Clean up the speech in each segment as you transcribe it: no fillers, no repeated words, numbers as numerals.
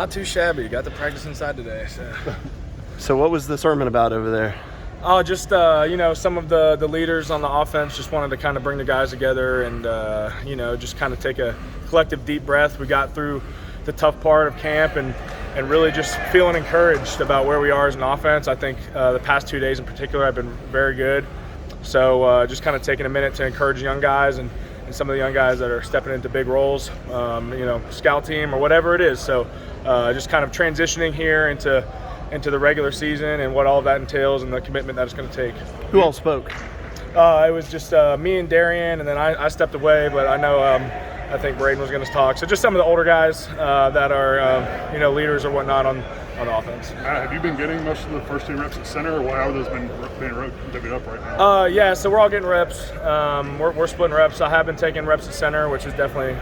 Not too shabby. Got to practice inside today. So what was the sermon about over there? Oh, just some of the leaders on the offense just wanted to kind of bring the guys together and just kind of take a collective deep breath. We got through the tough part of camp and really just feeling encouraged about where we are as an offense. I think the past 2 days in particular have been very good. So just kind of taking a minute to encourage young guys and some of the young guys that are stepping into big roles, scout team or whatever it is. So just kind of transitioning here into the regular season and what all of that entails and the commitment that it's going to take. Who all spoke? It was just me and Darian, and then I stepped away, but I know I think Braden was going to talk. So just some of the older guys that are leaders or whatnot on the offense. Have you been getting most of the first team reps at center, or why are those being divvied up right now? Yeah, so we're all getting reps. We're splitting reps. I have been taking reps at center, which is definitely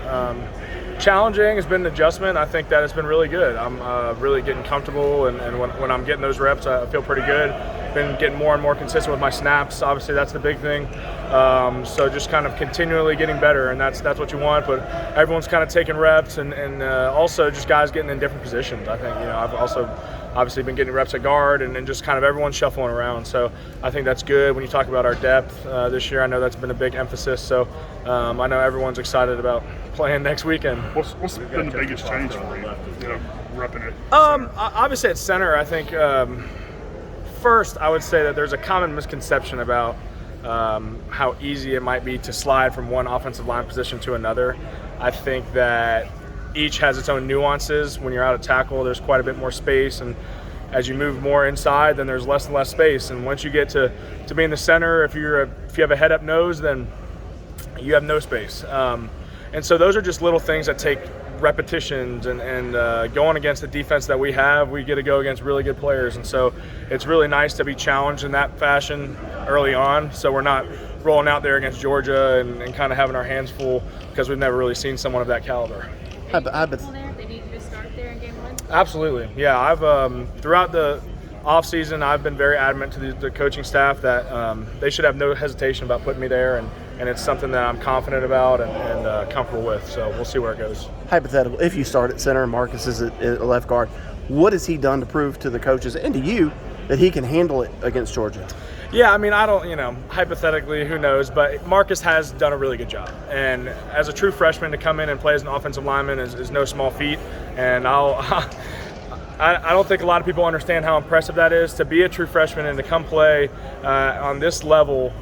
challenging. It's been an adjustment. I think that it's been really good. I'm really getting comfortable, and when I'm getting those reps, I feel pretty good. Been getting more and more consistent with my snaps. Obviously, that's the big thing. So just kind of continually getting better, and that's what you want. But everyone's kind of taking reps, and also just guys getting in different positions. I think I've also obviously been getting reps at guard, and just kind of everyone shuffling around. So I think that's good. When you talk about our depth this year, I know that's been a big emphasis. So I know everyone's excited about playing next weekend. What's been the biggest change for you? Repping it. Obviously at center, I think. First, I would say that there's a common misconception about how easy it might be to slide from one offensive line position to another. I think that each has its own nuances. When you're out of tackle, there's quite a bit more space, and as you move more inside, then there's less and less space. And once you get to be in the center, if you have a head-up nose, then you have no space. And so those are just little things that take repetitions and going against the defense that we have, we get to go against really good players, and so it's really nice to be challenged in that fashion early on, so we're not rolling out there against Georgia and kind of having our hands full because we've never really seen someone of that caliber. They need you to start there in game one? Absolutely. Yeah, I've throughout the offseason, I've been very adamant to the coaching staff that they should have no hesitation about putting me there, and it's something that I'm confident about and comfortable with. So we'll see where it goes. Hypothetical, if you start at center and Marcus is at left guard, what has he done to prove to the coaches and to you that he can handle it against Georgia? Yeah, I mean, I don't, hypothetically, who knows, but Marcus has done a really good job. And as a true freshman, to come in and play as an offensive lineman is no small feat. And I don't think a lot of people understand how impressive that is. To be a true freshman and to come play on this level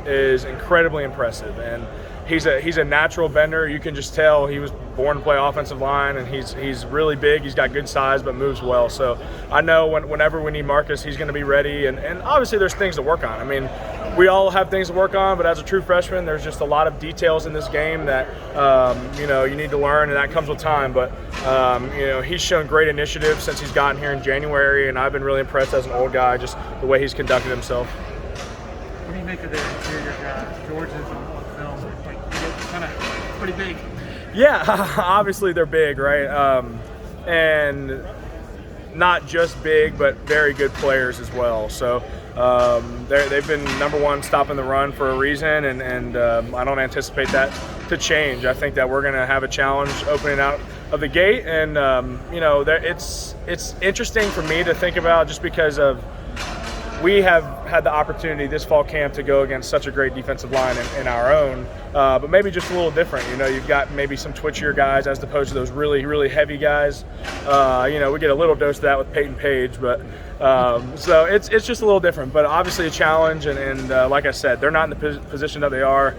is incredibly impressive. And he's a natural bender. You can just tell he was born to play offensive line, and he's really big. He's got good size, but moves well. So I know whenever we need Marcus, he's going to be ready. And obviously there's things to work on. I mean, we all have things to work on, but as a true freshman, there's just a lot of details in this game that you need to learn, and that comes with time. But he's shown great initiative since he's gotten here in January, and I've been really impressed as an old guy, just the way he's conducted himself. What do you make of the interior guys? Georgia's on film, kind of pretty big. Yeah, obviously they're big, right? And not just big, but very good players as well. So they've been number one stopping the run for a reason, and I don't anticipate that to change. I think that we're going to have a challenge opening out of the gate, and it's interesting for me to think about just because of we have had the opportunity this fall camp to go against such a great defensive line in our own, but maybe just a little different. You've got maybe some twitchier guys as opposed to those really, really heavy guys. We get a little dose of that with Peyton Page, but so it's just a little different. But obviously a challenge, and like I said, they're not in the position that they are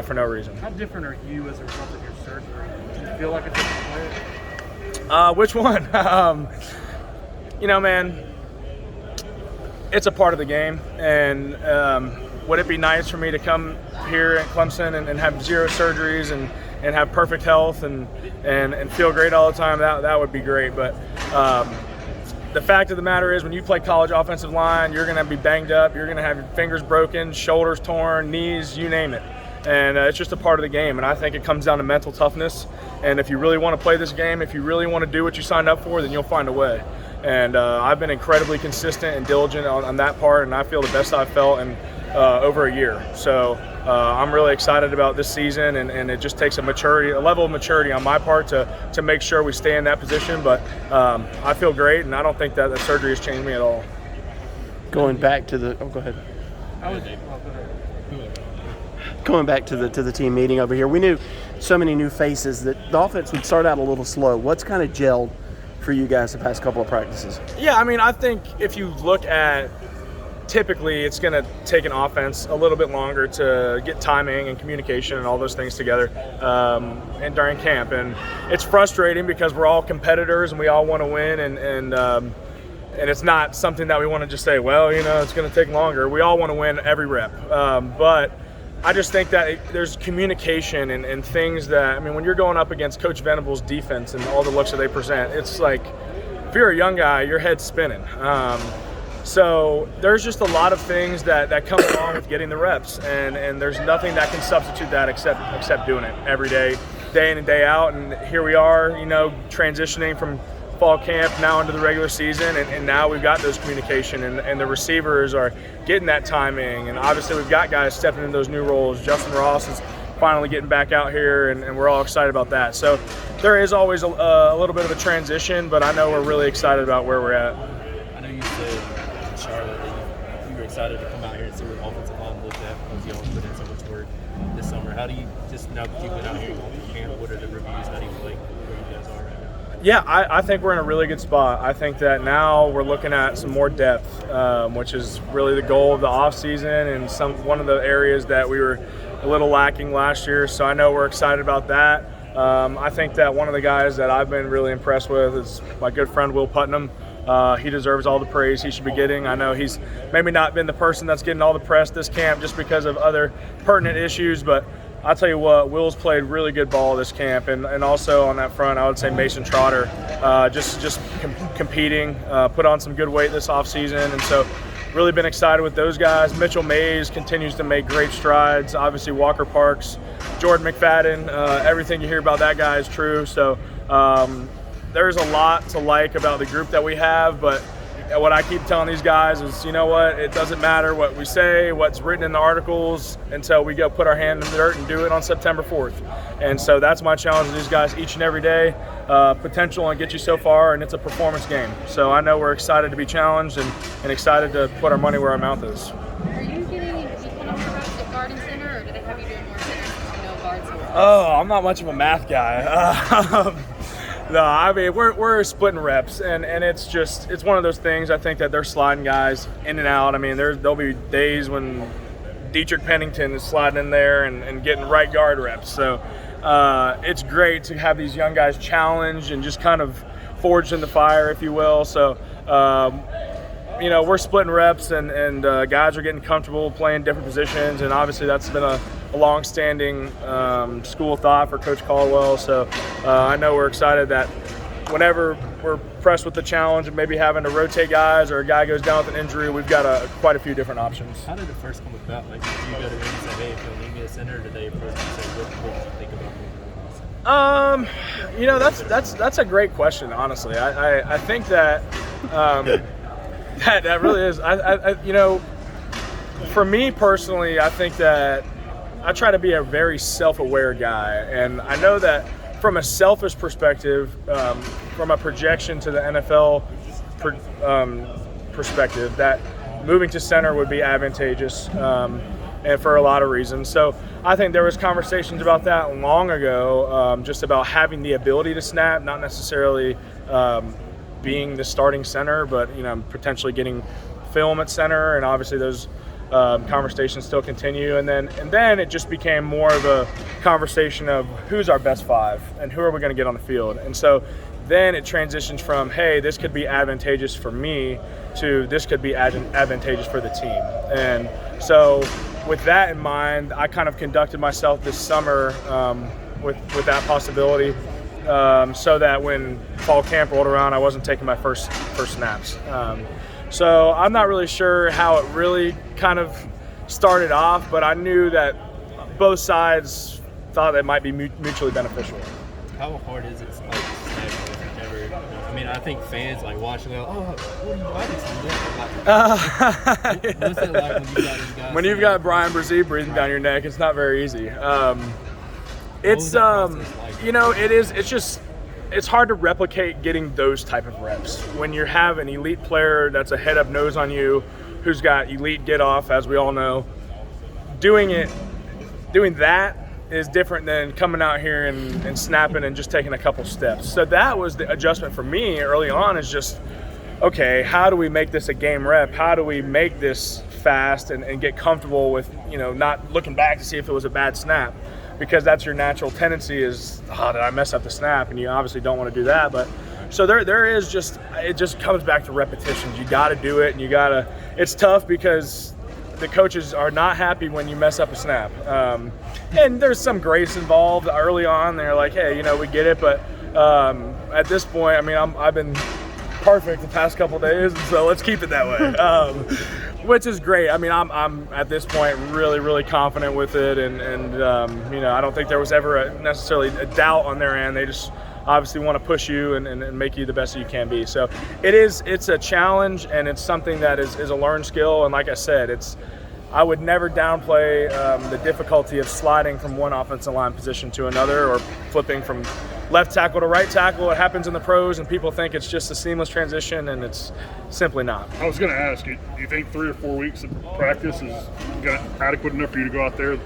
for no reason. How different are you as a result of your surgery? Do you feel like a different player? Which one? Man, it's a part of the game, and would it be nice for me to come here at Clemson and have 0 surgeries and have perfect health and feel great all the time? That would be great. But the fact of the matter is, when you play college offensive line, you're going to be banged up. You're going to have your fingers broken, shoulders torn, knees, you name it. And it's just a part of the game. And I think it comes down to mental toughness. And if you really want to play this game, if you really want to do what you signed up for, then you'll find a way. And I've been incredibly consistent and diligent on that part, and I feel the best I've felt in over a year. So I'm really excited about this season, and it just takes a level of maturity on my part to make sure we stay in that position. But I feel great, and I don't think that the surgery has changed me at all. Going back to the go ahead. Going back to the team meeting over here, we knew so many new faces that the offense would start out a little slow. What's kind of gelled for you guys the past couple of practices? Yeah, I mean, I think if you look at typically it's going to take an offense a little bit longer to get timing and communication and all those things together and during camp. And it's frustrating because we're all competitors and we all want to win, and it's not something that we want to just say, well, it's going to take longer. We all want to win every rep. But I just think that there's communication and things that, I mean, when you're going up against Coach Venable's defense and all the looks that they present, it's like if you're a young guy, your head's spinning. So there's just a lot of things that come along with getting the reps, and there's nothing that can substitute that except doing it every day in and day out. And here we are, transitioning from fall camp now into the regular season, and now we've got those communication, and the receivers are getting that timing, and obviously we've got guys stepping into those new roles. Justin Ross is finally getting back out here, and we're all excited about that. So there is always a little bit of a transition, but I know we're really excited about where we're at. I know you said in Charlotte that you were excited to come out here and see what the offensive line looked at because you all put in so much work this summer. How do you, just now that you've been out here going through camp, what are the reviews? How do you like where you guys are right now? Yeah, I think we're in a really good spot. I think that now we're looking at some more depth, which is really the goal of the offseason and one of the areas that we were a little lacking last year. So I know we're excited about that. I think that one of the guys that I've been really impressed with is my good friend Will Putnam. He deserves all the praise he should be getting. I know he's maybe not been the person that's getting all the press this camp just because of other pertinent issues, but I'll tell you what, Will's played really good ball this camp, and also on that front, I would say Mason Trotter, just competing, put on some good weight this offseason, and so really been excited with those guys. Mitchell Mays continues to make great strides. Obviously Walker Parks, Jordan McFadden, everything you hear about that guy is true. So there's a lot to like about the group that we have, but what I keep telling these guys is, you know what, it doesn't matter what we say, what's written in the articles, until we go put our hand in the dirt and do it on September 4th. And so that's my challenge to these guys each and every day. Potential and get you so far, and it's a performance game. So I know we're excited to be challenged and excited to put our money where our mouth is. Are you getting equal number of reps at guard and center, or do they have you doing more center since guards? Oh, I'm not much of a math guy. No, I mean, we're splitting reps, and it's one of those things. I think that they're sliding guys in and out. I mean, there'll be days when Dietrich Pennington is sliding in there and getting right guard reps. So it's great to have these young guys challenged and just kind of forged in the fire, if you will. So, we're splitting reps, and guys are getting comfortable playing different positions, and obviously that's been a long-standing school of thought for Coach Caldwell. So I know we're excited that whenever we're pressed with the challenge of maybe having to rotate guys or a guy goes down with an injury, we've got quite a few different options. How did it first come about? Like, did you go to them and say, hey, if you'll need me a center, or did they approach you and say, what did you think about me? That's a great question, honestly. I think that that really is. For me personally, I think that I try to be a very self-aware guy, and I know that from a selfish perspective, from a projection to the NFL perspective, that moving to center would be advantageous, and for a lot of reasons. So I think there was conversations about that long ago, just about having the ability to snap, not necessarily being the starting center, but potentially getting film at center, and obviously those conversations still continue, and then it just became more of a conversation of who's our best five and who are we going to get on the field. And so then it transitions from, hey, this could be advantageous for me, to this could be advantageous for the team. And so with that in mind, I kind of conducted myself this summer with that possibility, so that when fall camp rolled around, I wasn't taking my first snaps. So I'm not really sure how it really kind of started off, but I knew that both sides thought it might be mutually beneficial. How hard is it, like, if you've never I mean, I think fans like watching, like, oh, what are you like? What's it like when you got these guys? When you've got Brian Brzee breathing down your neck, it's not very easy. It's you know, it's hard to replicate getting those type of reps when you have an elite player that's a head up nose on you, who's got elite get off, as we all know. Doing that is different than coming out here and snapping and just taking a couple steps. So that was the adjustment for me early on, is just, okay, how do we make this a game rep? How do we make this fast and get comfortable with, you know, not looking back to see if it was a bad snap? Because that's your natural tendency is, oh, did I mess up the snap? And you obviously don't want to do that. But so there is just, it just comes back to repetitions. You got to do it, and it's tough because the coaches are not happy when you mess up a snap. And there's some grace involved early on. They're like, hey, you know, we get it. But at this point, I mean, I've been perfect the past couple of days, and so let's keep it that way. Which is great. I mean, I'm at this point really, really confident with it, and you know, I don't think there was ever necessarily a doubt on their end. They just obviously want to push you and make you the best that you can be. So it's a challenge, and it's something that is a learned skill. And like I said, I would never downplay the difficulty of sliding from one offensive line position to another, or flipping from left tackle to right tackle. It happens in the pros, and people think it's just a seamless transition, and it's simply not. I was going to ask you, do you think 3 or 4 weeks of practice is adequate enough for you to go out there